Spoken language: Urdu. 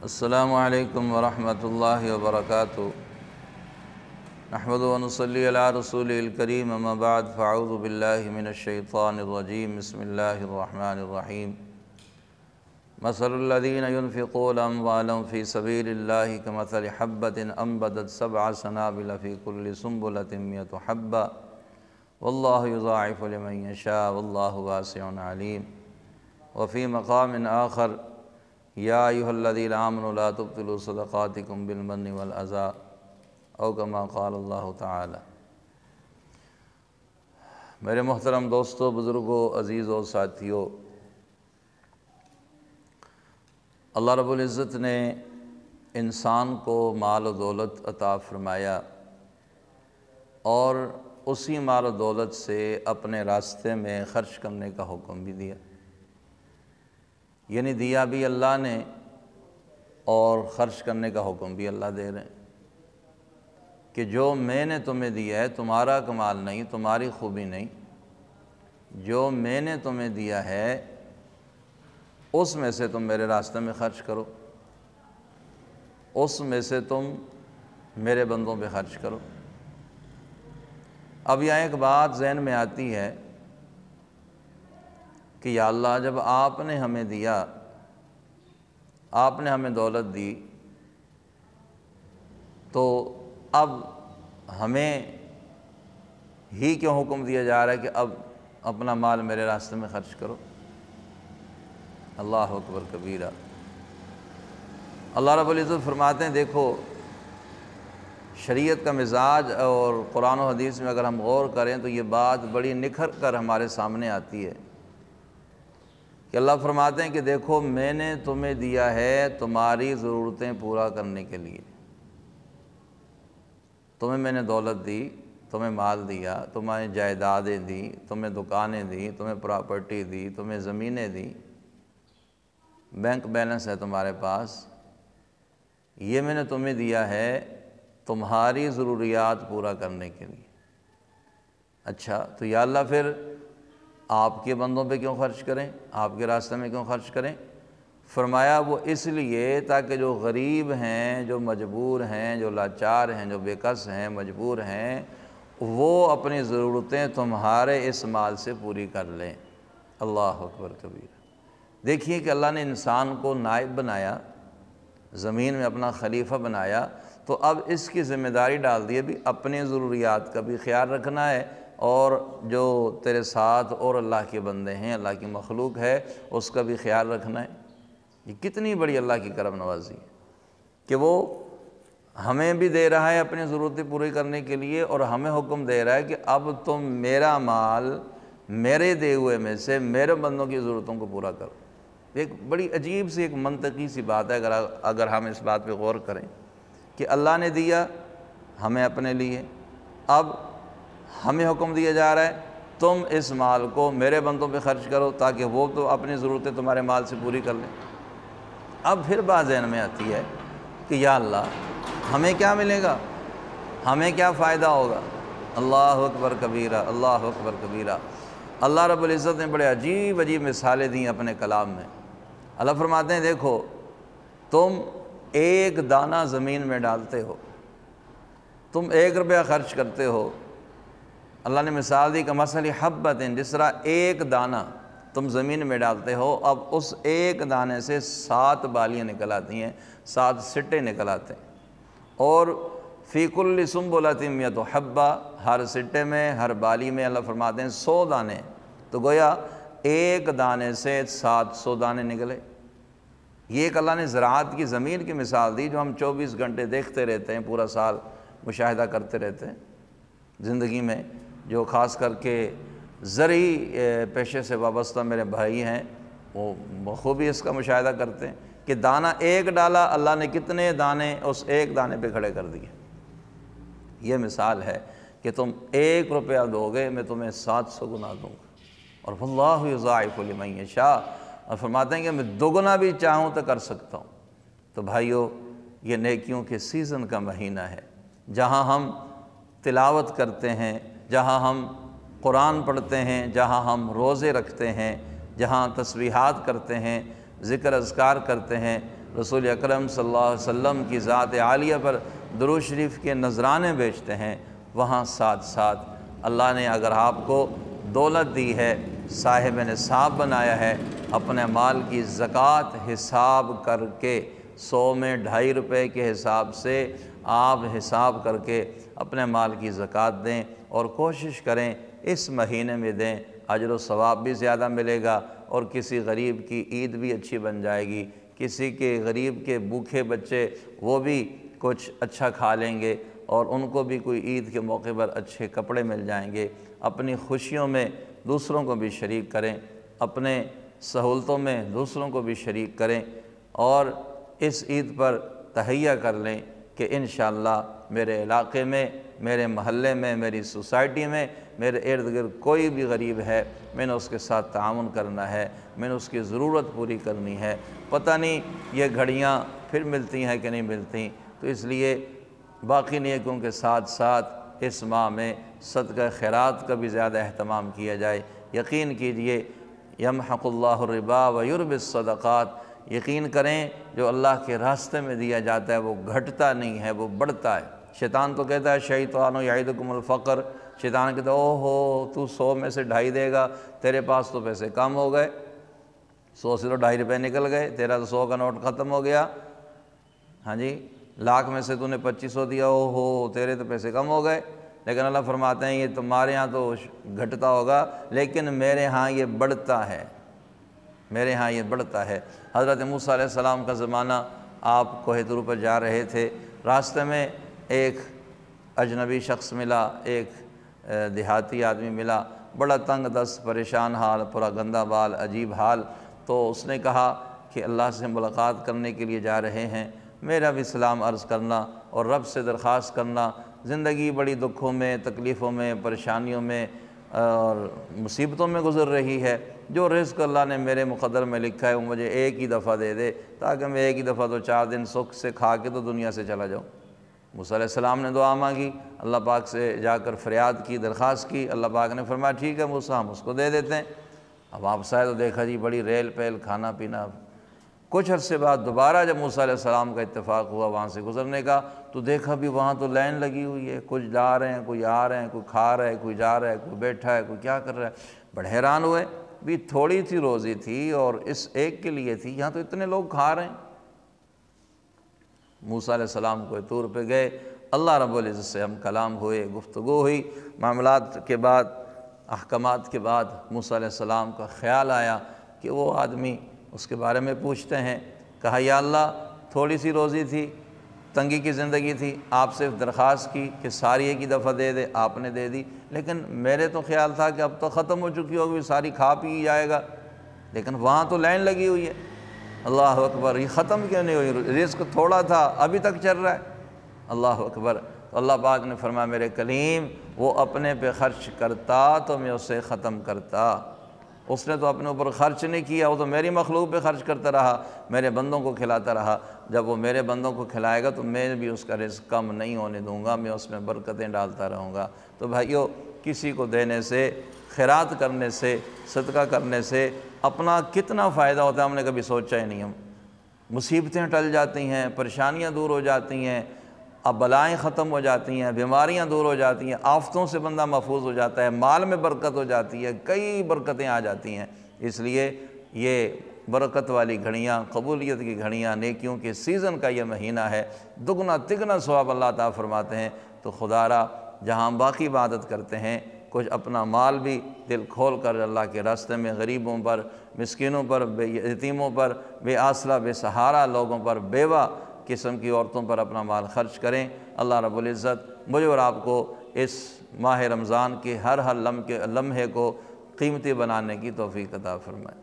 السلام علیکم ورحمۃ اللہ وبرکاتہ۔ نحمد و نصلی علی رسول الکریم، اما بعد فاعوذ باللہ من الشیطان الرجیم، بسم اللہ الرحمن الرحیم۔ مثل الذین ينفقون اموالهم فی سبیل اللہ کمثل حبۃ انبتت سبع سنابل فی کل سنبلۃ مئۃ حبۃ واللہ یضاعف لمن یشاء واللہ واسع علیم۔ وفی مقام آخر یا ایھا الذین آمنوا لا تبطلوا صدقاتکم بالمن والاذی او کما قال اللہ تعالی۔ میرے محترم دوستو، بزرگوں، عزیزوں، ساتھیوں، اللہ رب العزت نے انسان کو مال و دولت عطا فرمایا اور اسی مال و دولت سے اپنے راستے میں خرچ کرنے کا حکم بھی دیا، یعنی دیا بھی اللہ نے اور خرچ کرنے کا حکم بھی اللہ دے رہے ہیں کہ جو میں نے تمہیں دیا ہے تمہارا کمال نہیں، تمہاری خوبی نہیں، جو میں نے تمہیں دیا ہے اس میں سے تم میرے راستے میں خرچ کرو، اس میں سے تم میرے بندوں پہ خرچ کرو۔ اب یہاں ایک بات ذہن میں آتی ہے کہ یا اللہ، جب آپ نے ہمیں دیا، آپ نے ہمیں دولت دی، تو اب ہمیں ہی کیوں حکم دیا جا رہا ہے کہ اب اپنا مال میرے راستے میں خرچ کرو؟ اللہ اکبر کبیرہ۔ اللہ رب العزت فرماتے ہیں، دیکھو شریعت کا مزاج اور قرآن و حدیث میں اگر ہم غور کریں تو یہ بات بڑی نکھر کر ہمارے سامنے آتی ہے کہ اللہ فرماتے ہیں کہ دیکھو میں نے تمہیں دیا ہے تمہاری ضرورتیں پورا کرنے کے لیے، تمہیں میں نے دولت دی، تمہیں مال دیا، تمہیں جائیدادیں دی، تمہیں دکانیں دی، تمہیں پراپرٹی دی، تمہیں زمینیں دی، بینک بیلنس ہے تمہارے پاس، یہ میں نے تمہیں دیا ہے تمہاری ضروریات پورا کرنے کے لیے۔ اچھا، تو یا اللہ پھر آپ کے بندوں پہ کیوں خرچ کریں، آپ کے راستے میں کیوں خرچ کریں؟ فرمایا وہ اس لیے تاکہ جو غریب ہیں، جو مجبور ہیں، جو لاچار ہیں، جو بے کس ہیں، مجبور ہیں، وہ اپنی ضرورتیں تمہارے اس مال سے پوری کر لیں۔ اللہ اکبر کبیر۔ دیکھیے کہ اللہ نے انسان کو نائب بنایا، زمین میں اپنا خلیفہ بنایا، تو اب اس کی ذمہ داری ڈال دی ہے بھی اپنی ضروریات کا بھی خیال رکھنا ہے، اور جو تیرے ساتھ اور اللہ کے بندے ہیں، اللہ کی مخلوق ہے، اس کا بھی خیال رکھنا ہے۔ یہ کتنی بڑی اللہ کی کرم نوازی ہے کہ وہ ہمیں بھی دے رہا ہے اپنی ضرورتیں پوری کرنے کے لیے، اور ہمیں حکم دے رہا ہے کہ اب تم میرا مال میرے دے ہوئے میں سے میرے بندوں کی ضرورتوں کو پورا کرو۔ ایک بڑی عجیب سی، ایک منطقی سی بات ہے اگر ہم اس بات پہ غور کریں کہ اللہ نے دیا ہمیں اپنے لیے، اب ہمیں حکم دیا جا رہا ہے تم اس مال کو میرے بندوں پہ خرچ کرو تاکہ وہ تو اپنی ضرورتیں تمہارے مال سے پوری کر لیں۔ اب پھر بات ذہن میں آتی ہے کہ یا اللہ ہمیں کیا ملے گا، ہمیں کیا فائدہ ہوگا؟ اللہ اکبر کبیرہ، اللہ اکبر کبیرہ۔ اللہ رب العزت نے بڑے عجیب عجیب مثالیں دیں اپنے کلام میں۔ اللہ فرماتے ہیں دیکھو تم ایک دانہ زمین میں ڈالتے ہو، تم 1 روپیہ خرچ کرتے ہو، اللہ نے مثال دی کہ مثل حبۃ، جس طرح ایک دانہ تم زمین میں ڈالتے ہو، اب اس ایک دانے سے 7 بالیاں نکل آتی ہیں، 7 سٹے نکل آتے ہیں، اور فی کل سنبلۃ مئۃ حبۃ، ہر سٹے میں، ہر بالی میں اللہ فرماتے ہیں 100 دانے، تو گویا ایک دانے سے 700 دانے نکلے۔ یہ ایک اللہ نے زراعت کی زمین کی مثال دی جو ہم 24 گھنٹے دیکھتے رہتے ہیں، پورا سال مشاہدہ کرتے رہتے ہیں زندگی میں۔ جو خاص کر کے زرعی پیشے سے وابستہ میرے بھائی ہیں وہ بخوبی اس کا مشاہدہ کرتے ہیں کہ دانہ ایک ڈالا، اللہ نے کتنے دانے اس ایک دانے پہ کھڑے کر دیے۔ یہ مثال ہے کہ تم 1 روپیہ دو گے میں تمہیں 700 گنا دوں گا، اور واللہ یضاعف لمن یشاء، اور فرماتے ہیں کہ میں دوگنا بھی چاہوں تو کر سکتا ہوں۔ تو بھائیو، یہ نیکیوں کے سیزن کا مہینہ ہے، جہاں ہم تلاوت کرتے ہیں، جہاں ہم قرآن پڑھتے ہیں، جہاں ہم روزے رکھتے ہیں، جہاں تسبیحات کرتے ہیں، ذکر اذکار کرتے ہیں، رسول اکرم صلی اللہ علیہ وسلم کی ذات عالیہ پر درود شریف کے نذرانے بیچتے ہیں، وہاں ساتھ ساتھ اللہ نے اگر آپ کو دولت دی ہے، صاحب نصاب بنایا ہے، اپنے مال کی زکوٰۃ حساب کر کے 100 میں 2.5 روپے کے حساب سے آپ حساب کر کے اپنے مال کی زکوٰۃ دیں، اور کوشش کریں اس مہینے میں دیں، اجر و ثواب بھی زیادہ ملے گا، اور کسی غریب کی عید بھی اچھی بن جائے گی، کسی کے غریب کے بھوکے بچے وہ بھی کچھ اچھا کھا لیں گے، اور ان کو بھی کوئی عید کے موقع پر اچھے کپڑے مل جائیں گے۔ اپنی خوشیوں میں دوسروں کو بھی شریک کریں، اپنے سہولتوں میں دوسروں کو بھی شریک کریں، اور اس عید پر تہیہ کر لیں کہ انشاءاللہ میرے علاقے میں، میرے محلے میں، میری سوسائٹی میں، میرے ارد گرد کوئی بھی غریب ہے، میں نے اس کے ساتھ تعاون کرنا ہے، میں نے اس کی ضرورت پوری کرنی ہے۔ پتہ نہیں یہ گھڑیاں پھر ملتی ہیں کہ نہیں ملتی، تو اس لیے باقی نیکیوں کے ساتھ ساتھ اس ماہ میں صدقہ خیرات کا بھی زیادہ اہتمام کیا جائے۔ یقین کیجئے یمحق اللہ الربا ویربی الصدقات، یقین کریں جو اللہ کے راستے میں دیا جاتا ہے وہ گھٹتا نہیں ہے، وہ بڑھتا ہے۔ شیطان تو کہتا ہے شیطان یعدکم الفقر، شیطان کہتا ہے اوہ ہو تو 100 میں سے 2.5 دے گا، تیرے پاس تو پیسے کم ہو گئے، 100 سے تو 2.5 روپے نکل گئے، تیرا تو 100 کا نوٹ ختم ہو گیا، ہاں جی، لاکھ میں سے تو نے 2500 دیا، اوہ ہو تیرے تو پیسے کم ہو گئے۔ لیکن اللہ فرماتے ہیں یہ تمہارے ہاں تو گھٹتا ہوگا، لیکن میرے ہاں یہ بڑھتا ہے، میرے ہاں یہ بڑھتا ہے۔ حضرت موسیٰ علیہ السلام کا زمانہ، آپ کوہ طور پر جا رہے تھے، راستے میں ایک اجنبی شخص ملا، ایک دیہاتی آدمی ملا، بڑا تنگ دست، پریشان حال، پورا گندہ بال، عجیب حال۔ تو اس نے کہا کہ اللہ سے ملاقات کرنے کے لیے جا رہے ہیں، میرا بھی سلام عرض کرنا اور رب سے درخواست کرنا، زندگی بڑی دکھوں میں، تکلیفوں میں، پریشانیوں میں اور مصیبتوں میں گزر رہی ہے، جو رزق اللہ نے میرے مقدر میں لکھا ہے وہ مجھے ایک ہی دفعہ دے دے، تاکہ میں ایک ہی دفعہ تو 4 دن سکھ سے کھا کے تو دنیا سے چلا جاؤں۔ موسیٰ علیہ السلام نے دعا مانگی، اللہ پاک سے جا کر فریاد کی، درخواست کی، اللہ پاک نے فرمایا ٹھیک ہے موسیٰ، ہم اس کو دے دیتے ہیں۔ اب واپس آئے تو دیکھا جی بڑی ریل پیل، کھانا پینا۔ کچھ عرصے بعد دوبارہ جب موسیٰ علیہ السلام کا اتفاق ہوا وہاں سے گزرنے کا، تو دیکھا بھی وہاں تو لائن لگی ہوئی ہے، کچھ جا رہے ہیں، کوئی آ رہے ہیں، کوئی کھا رہا ہے، کوئی جا رہا ہے، کوئی بیٹھا ہے، کوئی کیا کر رہا ہے۔ بڑے حیران ہوئے، بھی تھوڑی سی روزی تھی اور اس ایک کے لیے تھی، یہاں تو اتنے لوگ کھا رہے ہیں۔ موسیٰ علیہ السلام کوہ طور پہ گئے، اللہ رب العزت سے ہم کلام ہوئے، گفتگو ہوئی، معاملات کے بعد، احکامات کے بعد موسیٰ علیہ السلام کا خیال آیا کہ وہ آدمی اس کے بارے میں پوچھتے ہیں۔ کہا یا اللہ تھوڑی سی روزی تھی، تنگی کی زندگی تھی، آپ سے درخواست کی کہ ساری ایک ہی دفعہ دے دے، آپ نے دے دی، لیکن میرے تو خیال تھا کہ اب تو ختم ہو چکی ہوگی، ساری کھا پی جائے گا، لیکن وہاں تو لائن لگی ہوئی ہے۔ اللہ اکبر، یہ ختم کیوں نہیں ہوئی؟ رزق تھوڑا تھا ابھی تک چل رہا ہے۔ اللہ اکبر۔ تو اللہ پاک نے فرمایا میرے کلیم وہ اپنے پہ خرچ کرتا تو میں اسے ختم کرتا، اس نے تو اپنے اوپر خرچ نہیں کیا، وہ تو میری مخلوق پہ خرچ کرتا رہا، میرے بندوں کو کھلاتا رہا۔ جب وہ میرے بندوں کو کھلائے گا تو میں بھی اس کا رزق کم نہیں ہونے دوں گا، میں اس میں برکتیں ڈالتا رہوں گا۔ تو بھائیو، کسی کو دینے سے، خیرات کرنے سے، صدقہ کرنے سے اپنا کتنا فائدہ ہوتا ہے ہم نے کبھی سوچا ہی نہیں۔ ہم مصیبتیں ٹل جاتی ہیں، پریشانیاں دور ہو جاتی ہیں، اب بلائیں ختم ہو جاتی ہیں، بیماریاں دور ہو جاتی ہیں، آفتوں سے بندہ محفوظ ہو جاتا ہے، مال میں برکت ہو جاتی ہے، کئی برکتیں آ جاتی ہیں۔ اس لیے یہ برکت والی گھڑیاں، قبولیت کی گھڑیاں، نیکیوں کے سیزن کا یہ مہینہ ہے، دگنا تگنا ثواب اللہ تعالیٰ فرماتے ہیں۔ تو خدا را جہاں ہم باقی عبادت کرتے ہیں، کچھ اپنا مال بھی دل کھول کر اللہ کے راستے میں غریبوں پر، مسکینوں پر، یتیموں پر، بے آسرا بے سہارا لوگوں پر، بیوہ قسم کی عورتوں پر اپنا مال خرچ کریں۔ اللہ رب العزت مجھے اور آپ کو اس ماہ رمضان کے ہر لمحے کو قیمتی بنانے کی توفیق عطا فرمائے۔